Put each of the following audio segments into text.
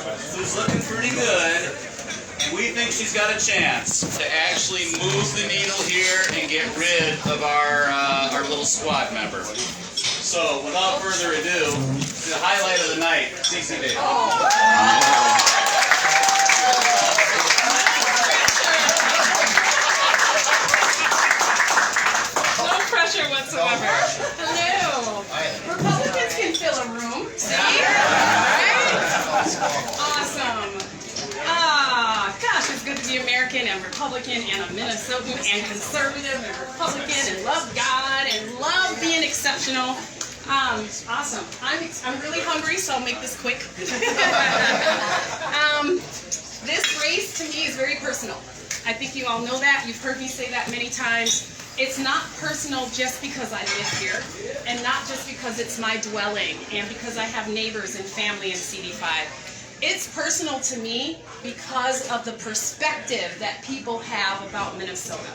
who's looking pretty good, we think she's got a chance to actually move the needle here and get rid of our little squad member. So, without further ado, the highlight of the night, CD5. No pressure whatsoever. Hello. Republicans can fill a room. See? Right? Awesome. Gosh, it's good to be American and Republican and a Minnesotan and conservative and Republican and love God and love being exceptional. Awesome. I'm really hungry, so I'll make this quick. This race to me is very personal. I think you all know that. You've heard me say that many times. It's not personal just because I live here, and not just because it's my dwelling, and because I have neighbors and family in CD5. It's personal to me because of the perspective that people have about Minnesota.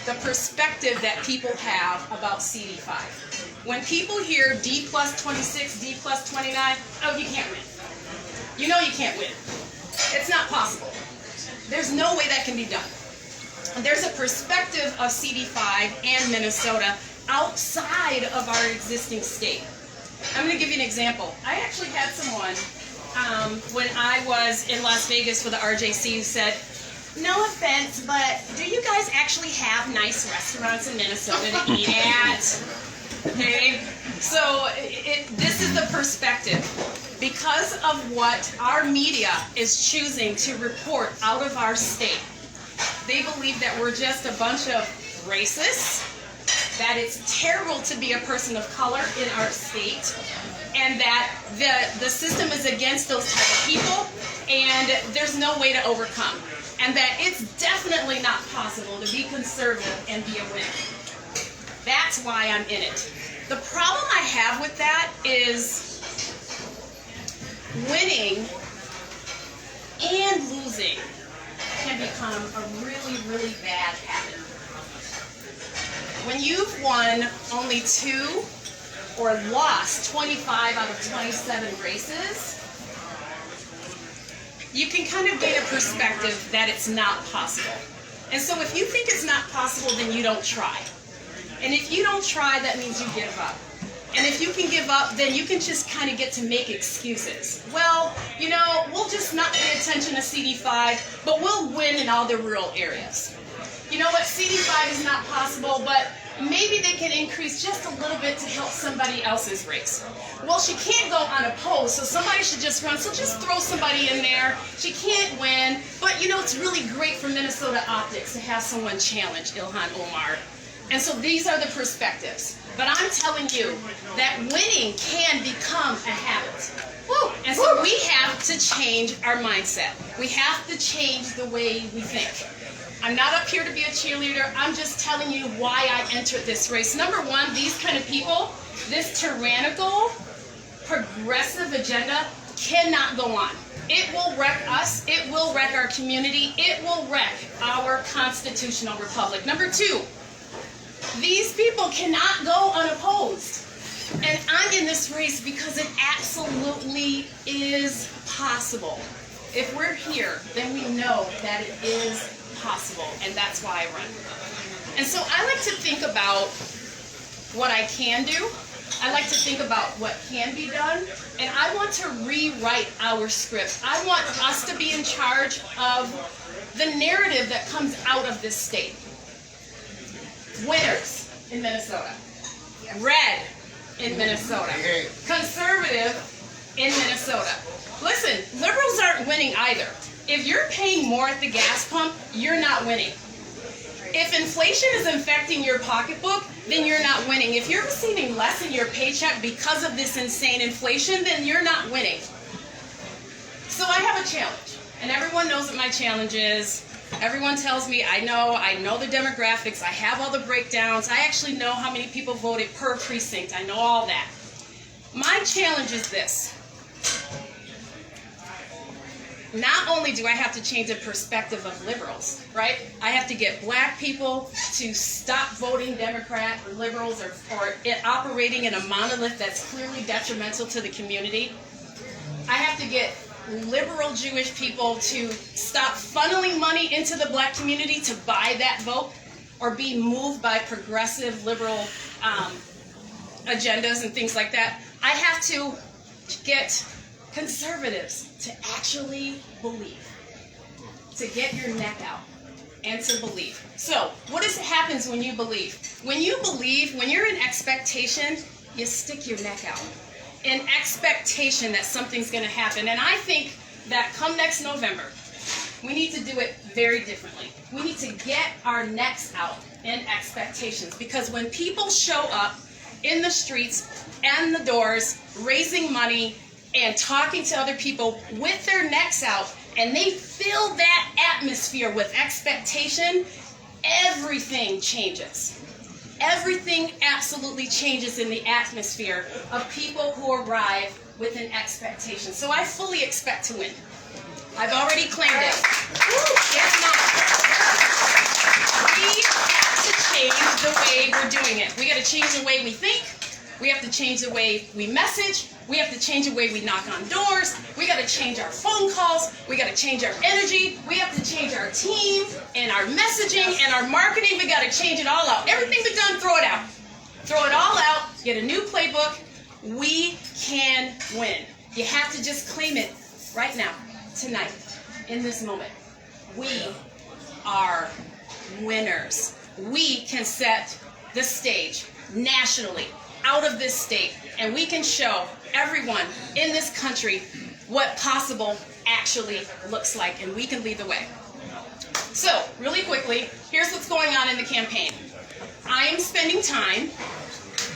The perspective that people have about CD5. When people hear D plus 26, D plus 29, oh, you can't win. You know you can't win. It's not possible. There's no way that can be done. There's a perspective of CD5 and Minnesota outside of our existing state. I'm going to give you an example. I actually had someone when I was in Las Vegas for the RJC who said, no offense, but do you guys actually have nice restaurants in Minnesota to eat at? Okay, so this is the perspective. Because of what our media is choosing to report out of our state, they believe that we're just a bunch of racists, that it's terrible to be a person of color in our state, and that the system is against those type of people, and there's no way to overcome. And that it's definitely not possible to be conservative and be a winner. That's why I'm in it. The problem I have with that is winning and losing can become a really, really bad habit. When you've won only 2 or lost 25 out of 27 races, you can kind of gain a perspective that it's not possible. And so if you think it's not possible, then you don't try. And if you don't try, that means you give up. And if you can give up, then you can just kind of get to make excuses. Well, you know, we'll just not pay attention to CD5, but we'll win in all the rural areas. You know what, CD5 is not possible, but maybe they can increase just a little bit to help somebody else's race. Well, she can't go unopposed, so somebody should just run, so just throw somebody in there. She can't win, but you know, it's really great for Minnesota optics to have someone challenge Ilhan Omar. And so these are the perspectives. But I'm telling you that winning can become a habit. Woo! And so we have to change our mindset. We have to change the way we think. I'm not up here to be a cheerleader. I'm just telling you why I entered this race. Number one, these kind of people, this tyrannical, progressive agenda cannot go on. It will wreck us. It will wreck our community. It will wreck our constitutional republic. Number two, these people cannot go unopposed. And I'm in this race because it absolutely is possible. If we're here, then we know that it is possible, and that's why I run. And so I like to think about what I can do. I like to think about what can be done, and I want to rewrite our script. I want us to be in charge of the narrative that comes out of this state. Winners in Minnesota. Red in Minnesota. Conservative in Minnesota. Listen, liberals aren't winning either. If you're paying more at the gas pump, you're not winning. If inflation is infecting your pocketbook, then you're not winning. If you're receiving less in your paycheck because of this insane inflation, then you're not winning. So I have a challenge, and everyone knows what my challenge is. Everyone tells me, I know the demographics, I have all the breakdowns, I actually know how many people voted per precinct, I know all that. My challenge is this. Not only do I have to change the perspective of liberals, right? I have to get black people to stop voting Democrat or liberals or operating in a monolith that's clearly detrimental to the community. I have to get liberal Jewish people to stop funneling money into the black community to buy that vote or be moved by progressive liberal agendas and things like that. I have to get conservatives to actually believe, to get your neck out and to believe. So what happens when you believe? When you believe, when you're in expectation, you stick your neck out in expectation that something's going to happen. And I think that come next November, we need to do it very differently. We need to get our necks out in expectations, because when people show up in the streets and the doors, raising money and talking to other people with their necks out, and they fill that atmosphere with expectation, everything changes. Everything absolutely changes in the atmosphere of people who arrive with an expectation. So I fully expect to win. I've already claimed it. If not, we have to change the way we're doing it. We got to change the way we think. We have to change the way we message. We have to change the way we knock on doors. We got to change our phone calls. We got to change our energy. We have to change our team and our messaging and our marketing. We got to change it all out. Everything we've done, throw it out. Throw it all out. Get a new playbook. We can win. You have to just claim it right now, tonight, in this moment. We are winners. We can set the stage nationally, out of this state, and we can show everyone in this country what possible actually looks like, and we can lead the way. So, really quickly, here's what's going on in the campaign. I am spending time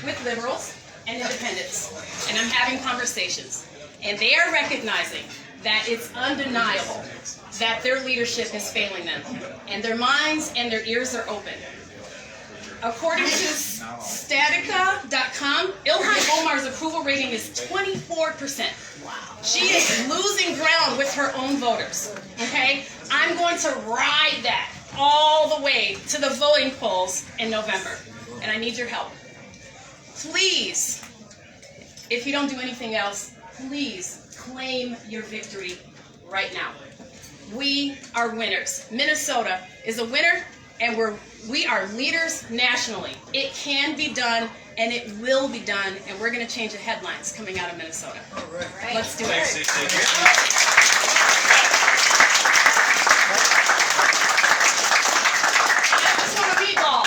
with liberals and independents, and I'm having conversations, and they are recognizing that it's undeniable that their leadership is failing them, and their minds and their ears are open. According to Statica.com, Ilhan Omar's approval rating is 24%. Wow. She is losing ground with her own voters. Okay? I'm going to ride that all the way to the voting polls in November. And I need your help. Please, if you don't do anything else, please claim your victory right now. We are winners. Minnesota is a winner, and we are leaders nationally. It can be done, and it will be done, and we're going to change the headlines coming out of Minnesota. All right. Let's do it. Thanks, CC. I just want a meatball.